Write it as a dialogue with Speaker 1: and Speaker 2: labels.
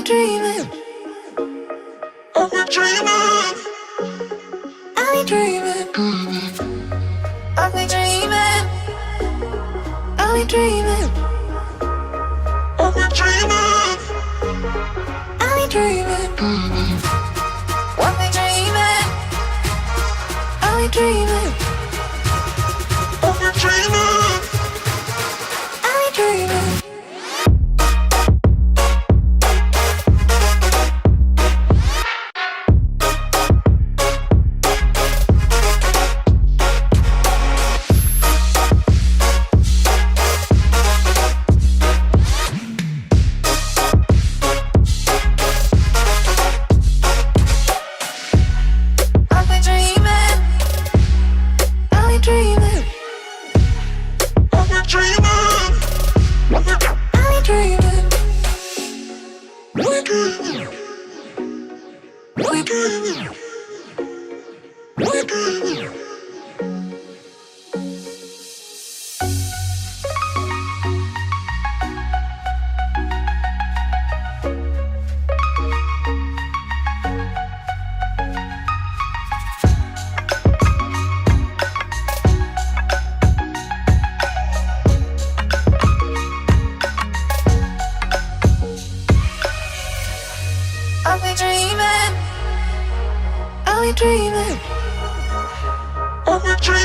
Speaker 1: dreaming? Are we dreaming? Are we dreaming? Are we dreaming? Are we dreaming? Are we dreaming? Are we dreaming? Are we dreaming? Are we dreaming? Are we dreaming? Are we dreaming? Are we dreaming? Are we dreaming? Are we dreaming?